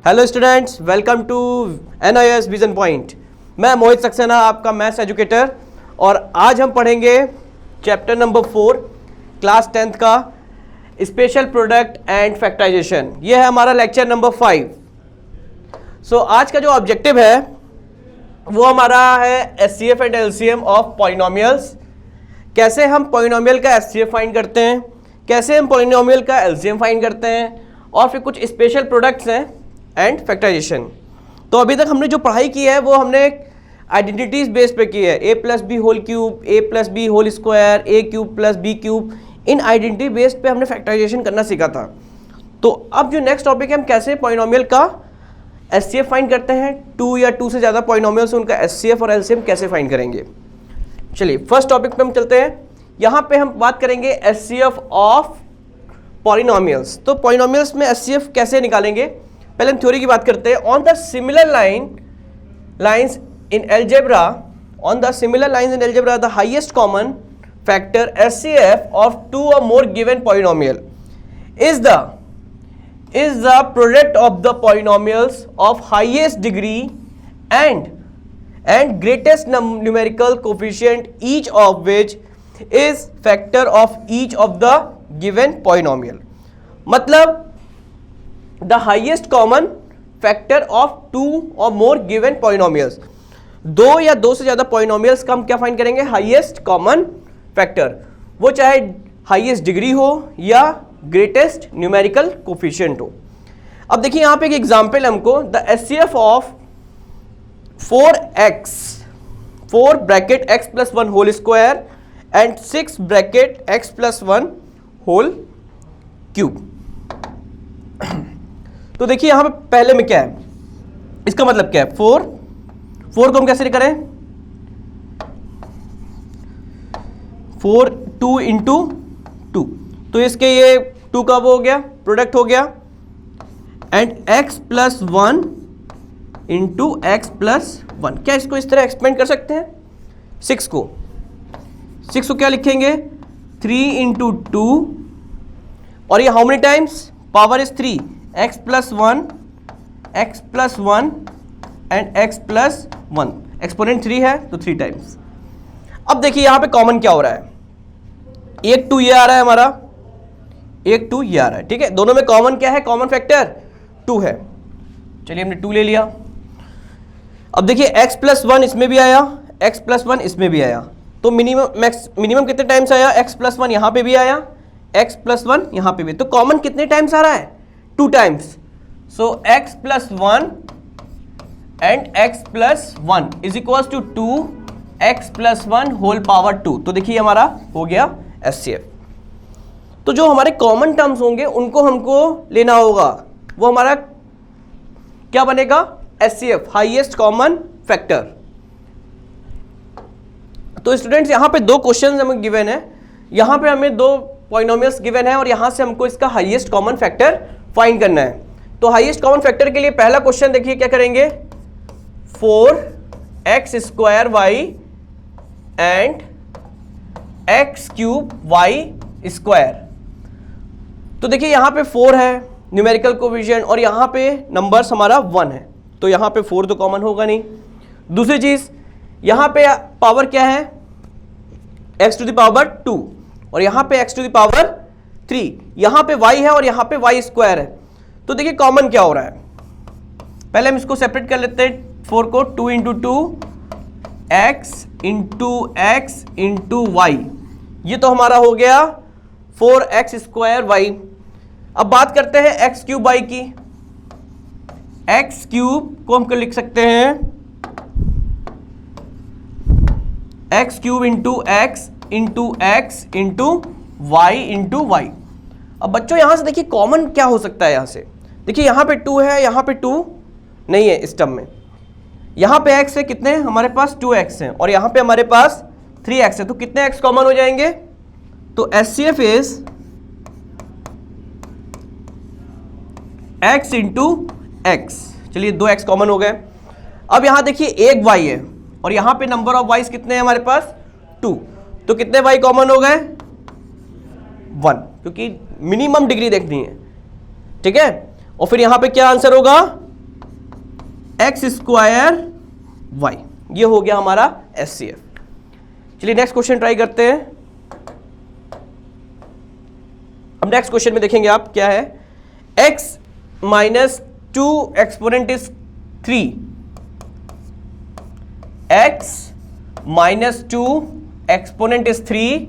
Hello students, welcome to NIS vision point. मैं मोहित सक्सेना, आपका maths educator, और आज हम पढ़ेंगे चैप्टर नंबर 4 क्लास 10th का स्पेशल प्रोडक्ट एंड फैक्टराइजेशन। ये है हमारा लेक्चर नंबर 5। सो आज का जो ऑब्जेक्टिव है वो हमारा है SCF and LCM of polynomials. कैसे हम पॉलिनोमियल का SCF फाइंड करते हैं, कैसे हम पॉलिनोमियल का LCM फाइंड करते हैं, और फिर कुछ स्पेशल प्रोडक्ट्स हैं एंड फैक्टराइजेशन। तो अभी तक हमने जो पढ़ाई की है वो हमने आइडेंटिटीज बेस पे की है, a plus B whole cube, a plus B whole square, a cube plus B cube. इन आइडेंटिटी बेस पे हमने फैक्टराइजेशन करना सीखा था। तो अब जो नेक्स्ट टॉपिक है, हम कैसे पॉलिनोमियल का SCF फाइंड करते हैं, 2 या 2 से ज़्यादा पॉलिनोमियल्स उनका SCF और LCM कैसे फाइंड करेंगे। चलिए फर्स्ट टॉपिक पे हम चलते हैं। यहाँ पे हम बात करेंगे SCF ऑफ पॉलिनोमियल्स। तो पॉलिनोमियल्स में SCF कैसे निकालेंगे, पहले हम थ्योरी की बात करते हैं। On the similar lines in algebra the highest common factor SCF of 2 or more given polynomial is the product of the polynomials of highest degree and greatest numerical coefficient, each of which is factor of each of the given polynomial। मतलब the highest common factor of 2 और more given polynomials, 2 या 2 से ज्यादा polynomials का हम क्या find करेंगे, highest common factor. वो चाहे हाईएस्ट डिग्री हो या ग्रेटेस्ट न्यूमेरिकल कोफिशिएंट हो। अब देखिए यहां पे एक एग्जांपल हमको, the SCF of 4 bracket x plus 1 whole square and 6 bracket x plus 1 whole cube. तो देखिए यहां पे पहले में क्या है, इसका मतलब क्या है, 4 को हम कैसे करें, 4 2 इंटू 2, तो इसके ये 2 का वो हो गया, प्रोडक्ट हो गया, and x plus 1 into x plus 1। क्या इसको इस तरह एक्सपेंड कर सकते हैं, 6 को क्या लिखेंगे, 3 इंटू 2, और ये how many times, power is 3, x plus 1 and x plus 1, exponent 3 है तो 3 टाइम्स। अब देखिए यहां पे कॉमन क्या हो रहा है, एक 2 ये आ रहा है हमारा, एक 2 ये आ रहा है, ठीक है। दोनों में कॉमन क्या है, कॉमन फैक्टर 2 है। चलिए हमने 2 ले लिया। अब देखिए x प्लस 1 इसमें भी आया, x प्लस 1 इसमें भी आया, तो मिनिमम कितने टाइम्स आया, x प्लस 1 यहां पे भी आया, x प्लस 1 यहां पे भी, तो कॉमन कितने टाइम्स आ रहा है, 2 times. So x plus 1 and x plus 1 is equal to 2x plus 1 whole power 2। तो देखिए हमारा हो गया SCF। तो जो हमारे कॉमन टर्म्स होंगे उनको हमको लेना होगा, वो हमारा क्या बनेगा, SCF, हाईएस्ट कॉमन फैक्टर। तो स्टूडेंट्स यहां पे 2 क्वेश्चंस हमें गिवन है, यहां पे हमें 2 पॉलिनोमियल्स गिवन है और यहां से हमको इसका हाईएस्ट कॉमन फैक्टर फाइंड करना है। तो हाईएस्ट कॉमन फैक्टर के लिए पहला क्वेश्चन देखिए क्या करेंगे, 4x square y and x cube y square. तो देखिए यहां पे 4 है न्यूमेरिकल कोएफिशिएंट और यहां पे नंबर्स हमारा 1 है, तो यहां पे 4 तो कॉमन होगा नहीं। दूसरी चीज, यहां पे पावर क्या है, x टू द पावर 2 और यहां पे x टू द पावर 3, यहां पे y है और यहां पे y स्क्वायर है। तो देखिए कॉमन क्या हो रहा है, पहले हम इसको सेपरेट कर लेते हैं, 4 को 2 इंटू 2 x इंटू वाई, ये तो हमारा हो गया 4x स्क्वायर y। अब बात करते हैं x क्यूब y की, x क्यूब को हम लिख सकते हैं x cube into x into y into Y. अब बच्चों यहां से देखिए कॉमन क्या हो सकता है, यहां से देखिए यहां पे 2 है, यहां पे 2 नहीं है इस टर्म में, यहां पे x है, कितने हमारे पास 2x है, और यहां पे हमारे पास 3x है, तो कितने x कॉमन हो जाएंगे, तो SCF is x into x। चलिए 2x कॉमन हो गए। अब यहां देखिए एक y है और यहां पे नंबर ऑफ y's कितने हैं हमारे पास, 2, तो कितने y कॉमन हो गए, 1, क्योंकि मिनिमम डिग्री देखनी है, ठीक है। और फिर यहां पे क्या आंसर होगा, एक्स स्क्वायर वाई, ये हो गया हमारा HCF। चलिए नेक्स्ट क्वेश्चन ट्राई करते हैं। अब नेक्स्ट क्वेश्चन में देखेंगे आप क्या है, x minus 2 exponent is 3, x minus 2 exponent is 3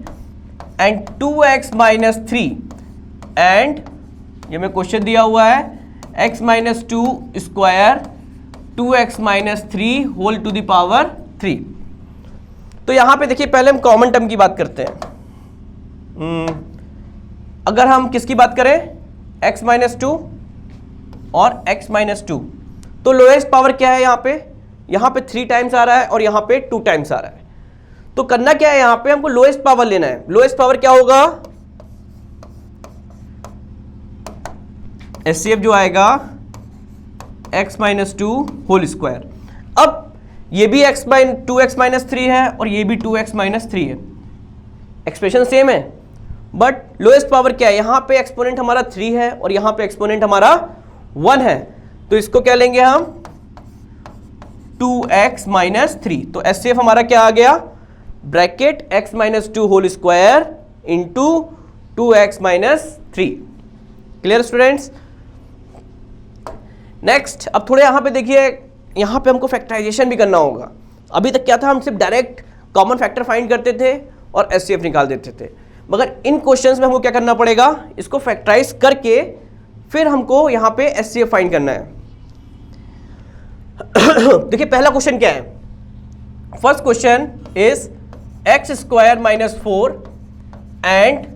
and 2x minus 3 एंड ये में क्वेश्चन दिया हुआ है x minus 2 square 2x minus 3 whole to the power 3। तो यहां पे देखिए पहले हम कॉमन टर्म की बात करते हैं। अगर हम किसकी बात करें, x माइनस 2 और x माइनस 2, तो लोएस्ट पावर क्या है यहां पे 3 टाइम्स आ रहा है और यहां पे 2 टाइम्स आ रहा है। तो करना क्या है, यहां पे हमको लोएस्ट पावर लेना है। लोएस्ट पावर क्या होगा, HCF जो आएगा x माइनस 2 होल स्क्वायर। अब ये भी 2x माइनस 3 है और ये भी 2x माइनस 3 है, एक्सप्रेशन सेम है, बट लोएस्ट पावर क्या है, यहां पे एक्सपोनेंट हमारा 3 है और यहां पे एक्सपोनेंट हमारा 1 है। तो इसको क्या लेंगे हम, 2x माइनस 3। तो HCF हमारा क्या आ गया, bracket x minus 2 whole square into 2x minus 3। Clear students. Next अब थोड़े यहां पे देखिए, यहां पे हमको फैक्टराइजेशन भी करना होगा। अभी तक क्या था, हम सिर्फ डायरेक्ट कॉमन फैक्टर फाइंड करते थे और HCF निकाल देते थे, मगर इन क्वेश्चंस में हमको क्या करना पड़ेगा, इसको फैक्टराइज करके फिर हमको यहां पे HCF फाइंड करना है। देखिए पहला क्वेश्चन क्या है, first question is x square minus 4 and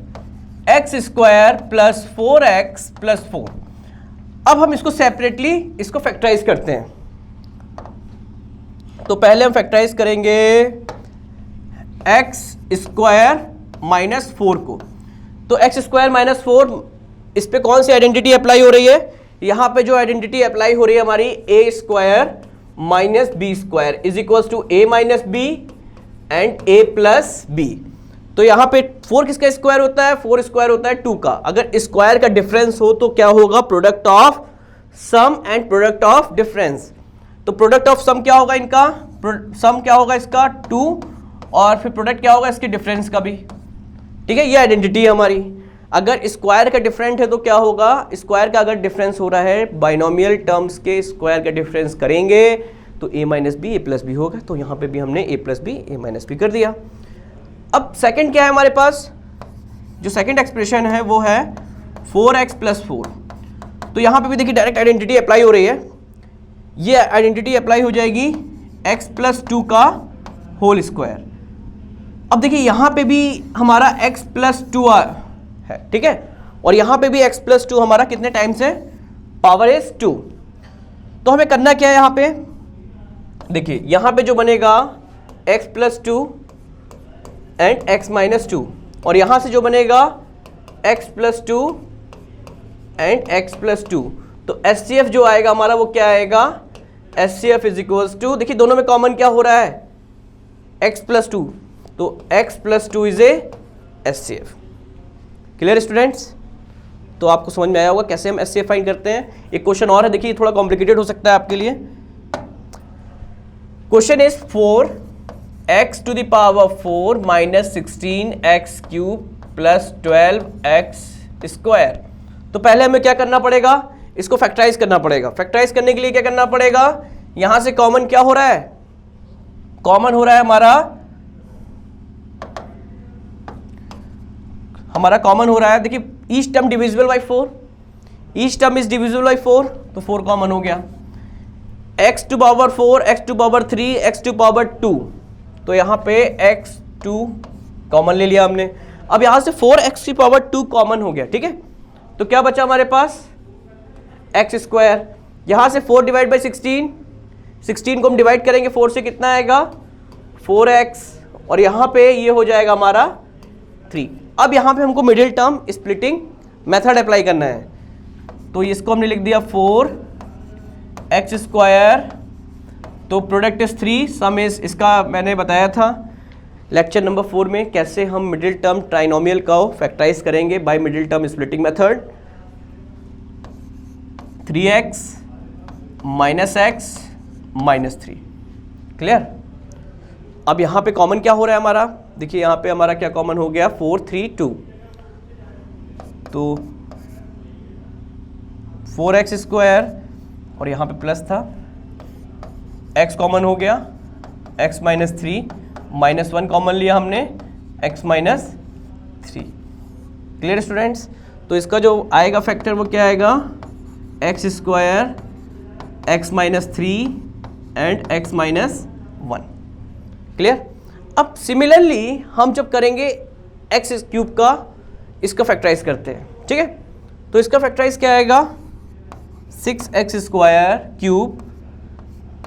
x square plus 4x plus 4। अब हम इसको सेपरेटली इसको फैक्टराइज करते हैं। तो पहले हम फैक्टराइज करेंगे x स्क्वायर माइनस 4 को। तो x स्क्वायर माइनस 4, इस पे कौन सी आइडेंटिटी अप्लाई हो रही है, यहां पे जो आइडेंटिटी अप्लाई हो रही है हमारी a square minus B square is equal to a minus B and a plus B. तो यहां पे 4 किसका स्क्वायर होता है, 4 स्क्वायर होता है 2 का। अगर स्क्वायर का डिफरेंस हो तो क्या होगा, product of sum and product of difference. तो प्रोडक्ट ऑफ सम क्या होगा, इनका सम क्या होगा इसका 2, और फिर प्रोडक्ट क्या होगा इसके डिफरेंस का भी। ठीक है, ये आइडेंटिटी है हमारी। अगर स्क्वायर का डिफरेंट है तो क्या होगा, स्क्वायर का अगर डिफरेंस हो रहा है बाइनोमियल टर्म्स के स्क्वायर का डिफरेंस करेंगे तो a minus B A plus B होगा। तो यहाँ पे भी हमने a plus B A minus B कर दिया। अब सेकंड क्या है हमारे पास, जो सेकंड एक्सप्रेशन है वो है 4x प्लस 4। तो यहाँ पे भी देखिए डायरेक्ट आइडेंटिटी अप्लाई हो रही है। ये आइडेंटिटी अप्लाई हो जाएगी x प्लस 2 का होल स्क्वायर। अब देखिए यहाँ पे भी हमारा x प्लस 2 है, ठीक है, और यहाँ पे भी x प्लस 2 हमारा कितने टाइम्स है, पावर इज 2। तो हमें करना क्या है यहाँ पे, देखिए यहाँ पे जो बनेगा x plus 2 and x minus 2, और यहाँ से जो बनेगा x plus 2 and x plus 2। तो HCF जो आएगा हमारा वो क्या आएगा, HCF इज इक्वल्स टू, देखिए दोनों में कॉमन क्या हो रहा है, x प्लस 2, तो x plus 2 is a HCF। Clear students. तो आपको समझ में आया होगा कैसे हम HCF फाइंड करते हैं। एक क्वेश्चन और है, देखिए थोड़ा कॉम्प्लिकेटेड हो सकता है आपके लिए। Question is 4x to the power 4 minus 16x cube plus 12x square. तो पहले हमें क्या करना पड़ेगा, इसको फैक्टराइज करना पड़ेगा। फैक्टराइज करने के लिए क्या करना पड़ेगा, यहां से कॉमन क्या हो रहा है, कॉमन हो रहा है हमारा कॉमन हो रहा है, देखिए each term divisible by 4, each term is divisible by 4, तो 4 कॉमन हो गया। x to power 4, x to power 3, x to power 2, तो यहाँ पे x2 कॉमन ले लिया हमने। अब यहाँ से 4x की पावर 2 कॉमन हो गया, ठीक है, तो क्या बचा हमारे पास x स्क्वायर। यहाँ से 4 डिवाइड बाई 16 को हम डिवाइड करेंगे 4 से, कितना आएगा 4x, और यहाँ पे ये हो जाएगा हमारा 3। अब यहाँ पे हमको middle term splitting method apply करना है, तो इसको हमने लिख दिया 4x स्क्वायर, तो प्रोडक्ट इज 3, सम इज, इसका मैंने बताया था लेक्चर नंबर 4 में कैसे हम मिडिल टर्म ट्राइनोमियल का फैक्टराइज करेंगे by middle term splitting method. 3x minus x -3। Clear? अब यहाँ पे कॉमन क्या हो रहा है हमारा, देखिए यहाँ पे हमारा क्या कॉमन हो गया, 4 3 2, तो 4x² और यहाँ पे प्लस था, x कॉमन हो गया, x -3 -1 कॉमन लिया हमने, x -3। Clear students? तो इसका जो आएगा फैक्टर वो क्या आएगा, x² x -3 and x -1। Clear? अब सिमिलरली हम जब करेंगे x³ का, इसका फैक्टराइज करते हैं, ठीक है? तो इसका फैक्टराइज क्या आएगा, 6x²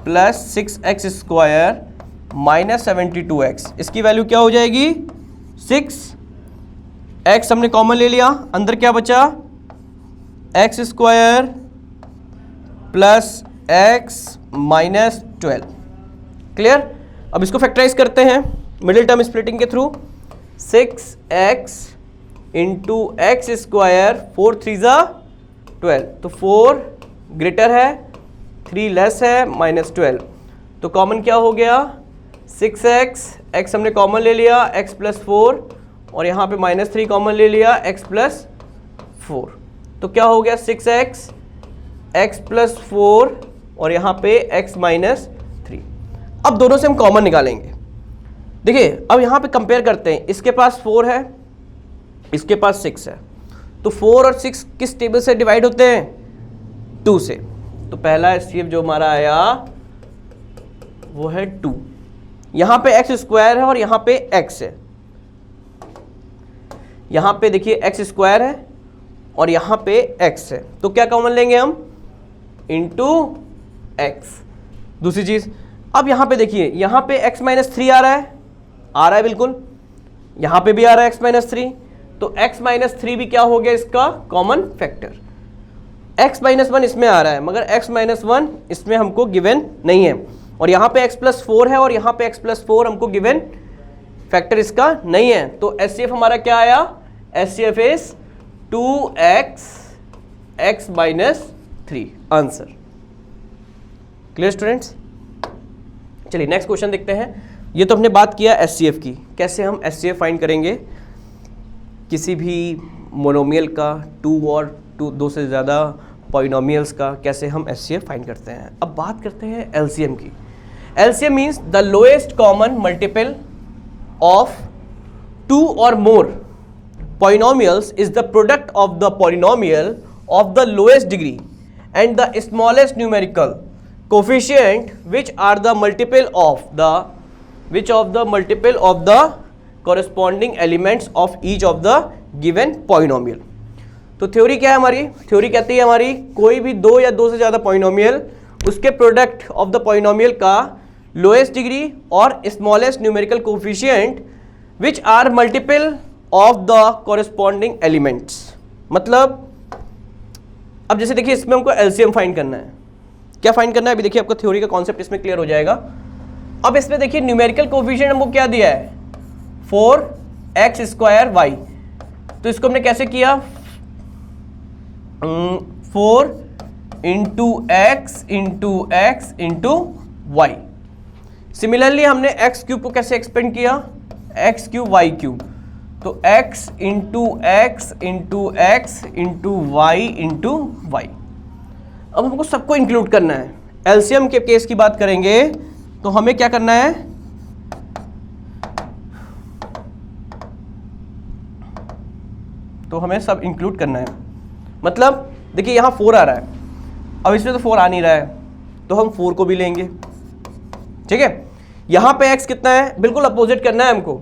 प्लस 6x² -72x। इसकी वैल्यू क्या हो जाएगी, 6x हमने कॉमन ले लिया, अंदर क्या बचा, x² प्लस x -12। क्लियर? अब इसको फैक्टराइज करते हैं मिडिल टर्म स्प्लिटिंग के थ्रू, 6x इंटू x², 4 3 12, तो 4 ग्रेटर है, 3 लेस है, -12, तो कॉमन क्या हो गया, 6x, x हमने कॉमन ले लिया, x + 4, और यहाँ पे -3 कॉमन ले लिया, x + 4, तो क्या हो गया, 6x, x + 4 और यहाँ पे x -3। अब दोनों से हम कॉमन निकालेंगे। देखिए अब यहाँ पे कंपेयर करते हैं, इसके पास 4 है, इसके पास 6 है, तो 4 और 6 किस टेबल से डिवाइड होते हैं, 2 से। तो पहला HCF जो हमारा आया वो है 2। यहाँ पे x² है और यहाँ पे x है, यहाँ पे देखिए x² है और यहाँ पे x है, तो क्या कॉमन लेंगे हम, इंटू x। दूसरी चीज, अब यहाँ पे देखिए, यहाँ पे x -3 आ रहा है बिल्कुल, यहाँ पे भी आ रहा है x -3, तो x -3 भी क्या हो गया इसका कॉमन फैक्टर। x -1 इसमें आ रहा है, मगर x -1 इसमें हमको गिवन नहीं है, और यहाँ पे x + 4 है और यहाँ पे x + 4 हमको गिवन फैक्टर इसका नहीं है, तो HCF हमारा क्या आया, HCF is 2x x -3 answer. Clear students? चलिए नेक्स्ट क्वेश्चन देखते हैं। ये तो हमने बात किया HCF की, कैसे हम HCF फाइंड करेंगे किसी भी मोनोमियल का, 2 और 2 से ज़्यादा पॉलिनोमियल्स का, कैसे हम HCF फाइंड करते हैं। अब बात करते हैं LCM की। LCM means the lowest common multiple of 2 और more polynomials is the product of the polynomial of the lowest degree and the smallest numerical coefficient which are the multiple of the corresponding elements of each of the given polynomial। तो theory क्या है हमारी, theory कहती है हमारी कोई भी 2 या 2 से ज़्यादा पॉलिनोमियल, उसके प्रोडक्ट ऑफ द पॉलिनोमियल का लोएस्ट डिग्री और smallest numerical coefficient which are multiple of the corresponding elements. मतलब अब जैसे देखिए इसमें हमको एलसीएम फाइंड करना है, क्या फाइंड करना है, अभी देखिए आपको थ्योरी का कॉन्सेप्ट इसमें क्लियर हो जाएगा। अब इसमें देखिए न्यूमेरिकल कोफिशिएंट हमको क्या दिया है, 4x² y, तो इसको हमने कैसे किया, 4 into x into Y. Similarly हमने x³ को कैसे एक्सपेंड किया, x³ y³, तो x into x into Y into Y. अब हमको सबको इंक्लूड करना है। एलसीएम के केस की बात करेंगे तो हमें क्या करना है, तो हमें सब इंक्लूड करना है। मतलब देखिए यहाँ 4 आ रहा है, अब इसमें तो 4 आ नहीं रहा है, तो हम 4 को भी लेंगे, ठीक है। यहाँ पे x कितना है, बिल्कुल अपोजिट करना है हमको।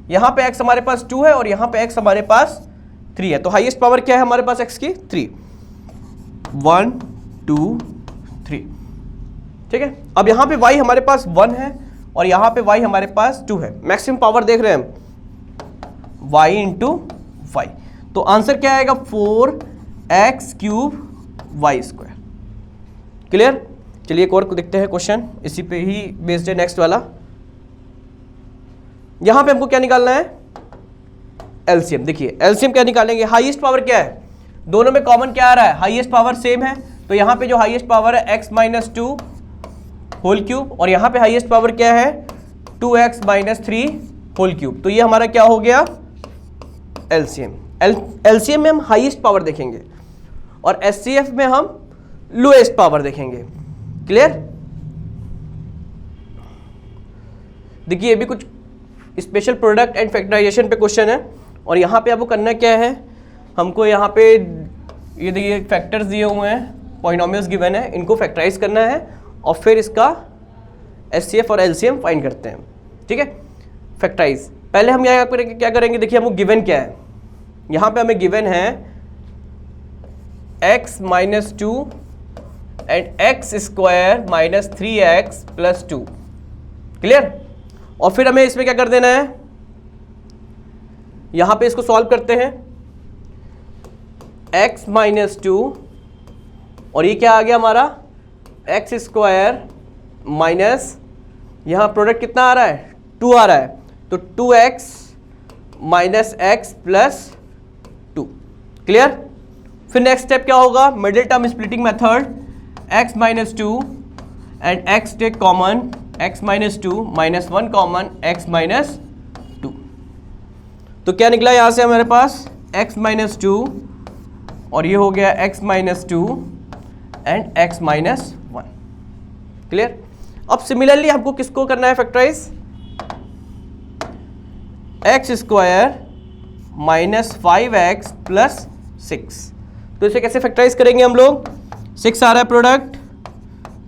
यहाँ पे x हमारे पास 2 है और यहाँ पे x हमारे पास 3 है, तो हाईएस्ट पावर क्या है हमारे पास x की, 3, 1 2 3, ठीक है। अब यहाँ पे y हमारे पास 1 है और यहाँ पे y हमारे पास 2 है। मैक्सिमम पावर देख रहे हैं हम, y इंटू वाई, तो आंसर क्या आएगा, 4x³ y²। क्लियर? चलिए एक और देखते हैं क्वेश्चन, इसी पे ही बेस्ड है नेक्स्ट वाला। यहां पे हमको क्या निकालना है, एलसीएम। देखिए एलसीएम क्या निकालेंगे, हाईएस्ट पावर क्या है, दोनों में कॉमन क्या आ रहा है, हाईएस्ट पावर सेम है, तो यहां पे जो हाईएस्ट पावर है x - 2 होल क्यूब, और यहाँ पे हाईएस्ट पावर क्या है 2x माइनस 3 होल क्यूब। तो ये हमारा क्या हो गया एलसीएम। एलसीएम में हम हाईएस्ट पावर देखेंगे और एचसीएफ में हम लोएस्ट पावर देखेंगे। क्लियर? देखिए ये भी कुछ स्पेशल प्रोडक्ट एंड फैक्टराइजेशन पे क्वेश्चन है, और यहाँ पे आपको करना क्या है, हमको यहाँ पे ये देखिए फैक्टर्स दिए हुए हैं, पॉलिनोमियल्स गिवन है, इनको फैक्टराइज करना है और फिर इसका एचसीएफ और एलसीएम फाइंड करते हैं। ठीक है, फैक्टराइज। पहले हम यहाँ क्या करेंगे, देखिए हमको गिवन क्या है, यहाँ पे हमें गिवन है x minus 2 and x square minus 3x plus 2। Clear? और फिर हमें इसमें क्या कर देना है, यहां पे इसको सॉल्व करते हैं, x माइनस 2 और ये क्या आ गया हमारा एक्स स्क्वायर माइनस, यहां प्रोडक्ट कितना आ रहा है 2 आ रहा है, तो 2x minus X plus 2। Clear? फिर नेक्स्ट स्टेप क्या होगा, middle term splitting method, x minus 2 and x take common, x minus 2 minus 1 common, x minus 2। तो क्या निकला यहां से हमारे पास x माइनस 2 और ये हो गया x minus 2 and x minus 1। Clear? अब सिमिलरली हमको किसको करना है factorize, X square minus 5x plus 6। तो इसे कैसे फैक्टराइज करेंगे हम लोग, 6 आ रहा है प्रोडक्ट,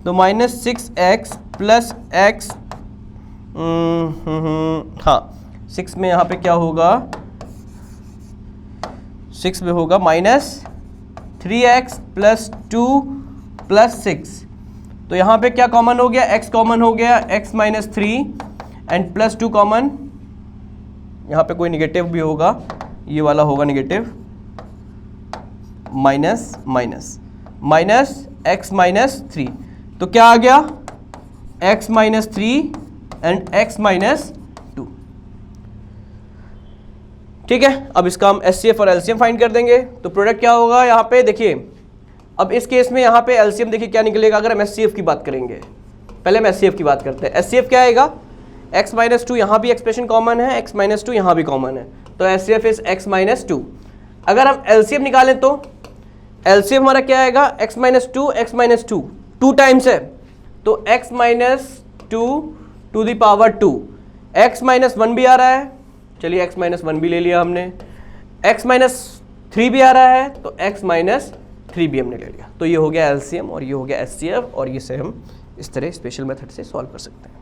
तो माइनस 6x प्लस x, हाँ 6 में यहाँ पे क्या होगा, 6 में होगा माइनस 3x प्लस 2 प्लस 6। तो यहाँ पे क्या कॉमन हो गया, x कॉमन हो गया, x minus 3 and plus 2 common, यहाँ पे कोई निगेटिव भी होगा, ये वाला होगा negative, minus minus minus x minus 3। तो क्या आ गया x minus 3 and x minus 2। ठीक है, अब इसका हम एचसीएफ और एलसीएम फाइंड कर देंगे। तो प्रोडक्ट क्या होगा यहाँ पे देखिए, अब इस केस में यहाँ पे एलसीएम देखिए क्या निकलेगा, अगर हम एचसीएफ की बात करेंगे, पहले हम एचसीएफ की बात करते हैं। एचसीएफ क्या आएगा, x माइनस 2, यहाँ भी एक्सप्रेशन कॉमन है, x माइनस 2 यहाँ भी कॉमन है, तो एचसीएफ इज x माइनस 2। अगर हम एलसीएम निकालें तो एलसीएम हमारा क्या आएगा, x minus 2 x minus 2 2 times है, तो x minus 2 to the power 2, x minus 1 भी आ रहा है, चलिए x माइनस 1 भी ले लिया हमने, x माइनस 3 भी आ रहा है, तो x माइनस 3 भी हमने ले लिया। तो ये हो गया एलसीएम और ये हो गया एचसीएफ, और ये से हम इस तरह स्पेशल मेथड से सॉल्व कर सकते हैं।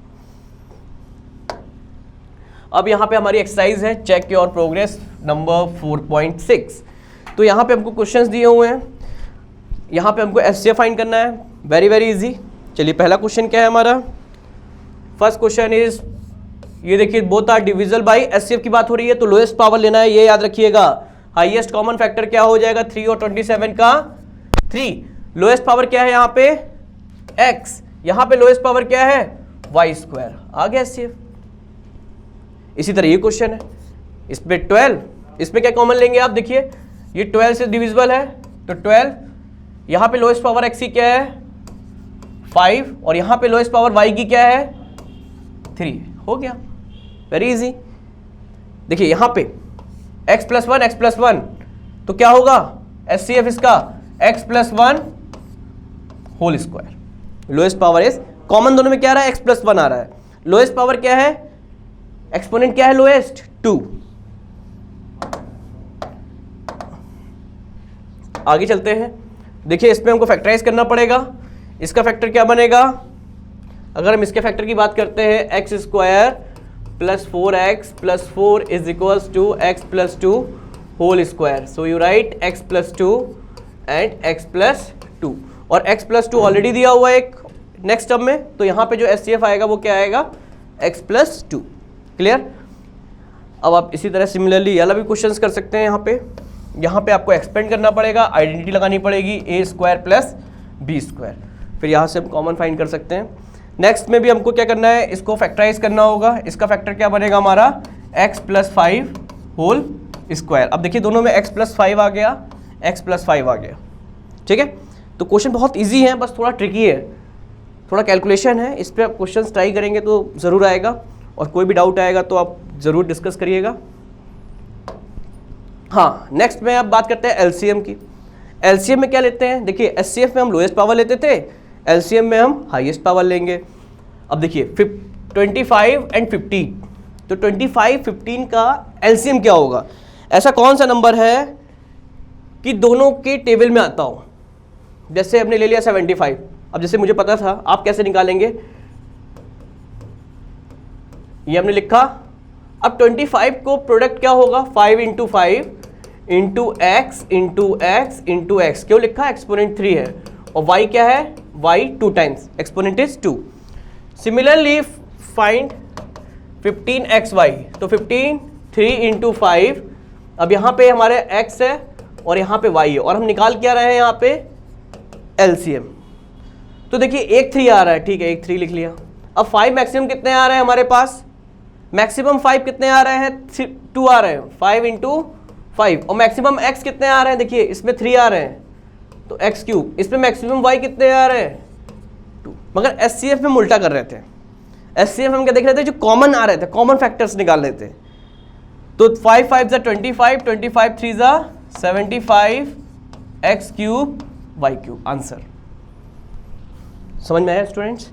अब यहाँ पे हमारी एक्सरसाइज है चेक योर प्रोग्रेस नंबर 4.6। तो यहाँ पे हमको क्वेश्चंस दिए हुए हैं, यहाँ पे हमको एचसीएफ फाइंड करना है, वेरी वेरी इजी। चलिए पहला क्वेश्चन क्या है हमारा, फर्स्ट क्वेश्चन इज, ये देखिए both are divisible by, HCF की बात हो रही है तो लोएस्ट पावर लेना है, ये याद रखिएगा। हाईएस्ट कॉमन फैक्टर क्या हो जाएगा 3 और 27 का 3, लोएस्ट पावर क्या है यहाँ पे x, यहाँ पे लोएस्ट पावर क्या है y स्क्वायर, आ गया एचसीएफ। इसी तरह ये क्वेश्चन है, इस पे 12, इसमें क्या कॉमन लेंगे आप, देखिए ये 12 से डिविजिबल है, तो 12, यहाँ पे लोएस्ट पावर x की क्या है 5, और यहाँ पे लोएस्ट पावर y की क्या है 3, हो गया वेरी इजी। देखिए यहाँ पे x प्लस 1 तो क्या होगा एचसीएफ इसका x plus 1 whole square, lowest power is common, दोनों में क्या आ रहा है x प्लस 1 आ रहा है, लोएस्ट पावर क्या है, एक्सपोनेंट क्या है लोएस्ट 2। आगे चलते हैं, देखिए इसमें हमको फैक्टराइज करना पड़ेगा, इसका फैक्टर क्या बनेगा, अगर हम इसके फैक्टर की बात करते हैं X square plus 4x plus 4 is equals to x plus 2 whole square, so you write x plus 2 and x plus 2, और x प्लस 2 ऑलरेडी दिया हुआ है एक नेक्स्ट टर्म में, तो यहाँ पे जो एचसीएफ आएगा वो क्या आएगा x प्लस 2। क्लियर? अब आप इसी तरह सिमिलरली ये वाला भी क्वेश्चंस कर सकते हैं। यहाँ पे आपको एक्सपेंड करना पड़ेगा, आइडेंटिटी लगानी पड़ेगी a square plus b square, फिर यहाँ से हम कॉमन फाइंड कर सकते हैं। नेक्स्ट में भी हमको क्या करना है, इसको फैक्टराइज करना होगा, इसका फैक्टर क्या बनेगा हमारा x प्लस 5 होल स्क्वायर। अब देखिए दोनों में x प्लस 5 आ गया, x प्लस 5 आ गया, ठीक है। तो क्वेश्चन बहुत ईजी है, बस थोड़ा ट्रिकी है, थोड़ा कैलकुलेशन है, इस पर आप क्वेश्चन ट्राई करेंगे तो ज़रूर आएगा, और कोई भी डाउट आएगा तो आप ज़रूर डिस्कस करिएगा। हाँ, नेक्स्ट में अब बात करते हैं एलसीएम की। एलसीएम में क्या लेते हैं, देखिए एचसीएफ में हम लोएस्ट पावर लेते थे, एलसीएम में हम हाईएस्ट पावर लेंगे। अब देखिए 25 एंड 15, तो 25 15 का एलसीएम क्या होगा, ऐसा कौन सा नंबर है कि दोनों के टेबल में आता हो। जैसे हमने ले लिया 75, अब जैसे मुझे पता था, आप कैसे निकालेंगे, ये हमने लिखा। अब 25 को प्रोडक्ट क्या होगा, 5 into 5 into x into x into x, क्यों लिखा, एक्सपोनेंट 3 है, और y क्या है, y 2 times, exponent is 2। Similarly find 15xy, तो 15 3 इंटू 5, अब यहाँ पे हमारे x है और यहाँ पे y है, और हम निकाल क्या रहे हैं यहाँ पे LCM। तो देखिए एक 3 आ रहा है, ठीक है, एक 3 लिख लिया। अब 5 मैक्सिमम कितने आ रहे हैं हमारे पास, मैक्सिमम 5 कितने आ रहे हैं, 2 आ रहे हैं, 5 इंटू 5, और मैक्सिमम x कितने आ रहे हैं, देखिए इसमें 3 आ रहे हैं, तो x क्यूब, इसमें मैक्सिमम y कितने आ रहे हैं, 2। मगर SCF में हम उल्टा कर रहे थे, SCF हम क्या देख रहे थे, जो कॉमन आ रहे थे, कॉमन फैक्टर्स निकाल रहे थे। तो 5 5 ज़ा 25, 25 3 ज़ा 75, x cube y cube, answer. समझ में आया स्टूडेंट्स?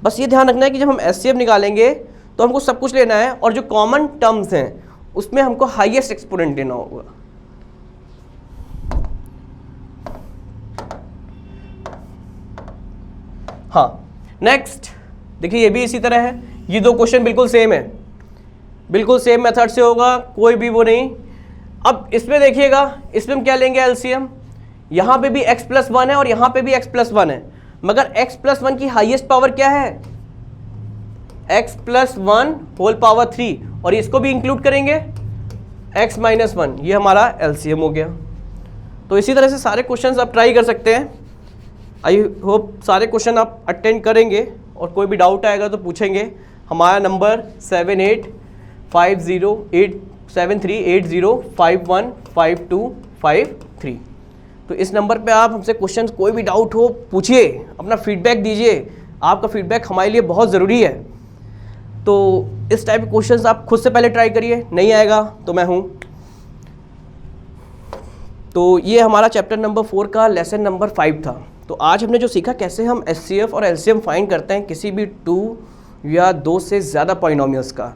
बस ये ध्यान रखना है कि जब हम SCF निकालेंगे तो हमको सब कुछ लेना है, और जो कॉमन टर्म्स हैं उसमें हमको हाईएस्ट एक्सपोनेंट लेना होगा। हाँ, नेक्स्ट देखिए ये भी इसी तरह है, ये दो क्वेश्चन बिल्कुल सेम है, बिल्कुल सेम मेथड से होगा, कोई भी वो नहीं। अब इसमें देखिएगा, इसमें हम क्या लेंगे एलसीएम, यहाँ पे भी x प्लस 1 है और यहाँ पे भी x प्लस 1 है, मगर x प्लस 1 की हाईएस्ट पावर क्या है, x प्लस 1 होल पावर 3, और इसको भी इंक्लूड करेंगे x माइनस 1, ये हमारा एलसीएम हो गया। तो इसी तरह से सारे क्वेश्चंस आप ट्राई कर सकते हैं। आई होप सारे क्वेश्चन आप अटेंड करेंगे, और कोई भी डाउट आएगा तो पूछेंगे। हमारा नंबर 78507380515253। तो इस नंबर पे आप हमसे क्वेश्चन, कोई भी डाउट हो पूछिए, अपना फीडबैक दीजिए, आपका फीडबैक हमारे लिए बहुत ज़रूरी है। तो इस टाइप के क्वेश्चंस आप खुद से पहले ट्राई करिए, नहीं आएगा तो मैं हूँ। तो ये हमारा चैप्टर नंबर 4 का लेसन नंबर 5 था। तो आज हमने जो सीखा, कैसे हम एचसीएफ और एलसीएम फाइंड करते हैं किसी भी 2 या 2 से ज़्यादा पॉलिनोमियल्स का।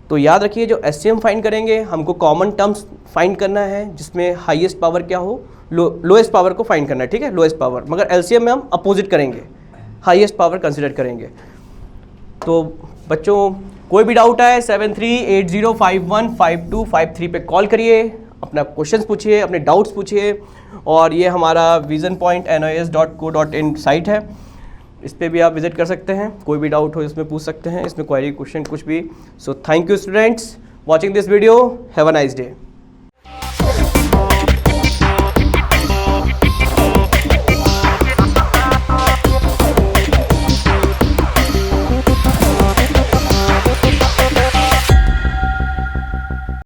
तो याद रखिए, जो एचसीएम फाइंड करेंगे हमको कॉमन टर्म्स फाइंड करना है, जिसमें हाईएस्ट पावर क्या हो, लोएस्ट पावर को फाइंड करना है, ठीक है, लोएस्ट पावर। मगर एलसीएम में हम अपोजिट करेंगे, हाईएस्ट पावर कंसिडर करेंगे। तो बच्चों कोई भी डाउट आए 7380515253 पे कॉल करिए, अपना क्वेश्चंस पूछिए, अपने डाउट्स पूछिए। और ये हमारा विजन पॉइंट NIS.co.in साइट है, इस पर भी आप विजिट कर सकते हैं, कोई भी डाउट हो इसमें पूछ सकते हैं, इसमें क्वेरी क्वेश्चन कुछ भी। So thank you students watching this video, have a nice day.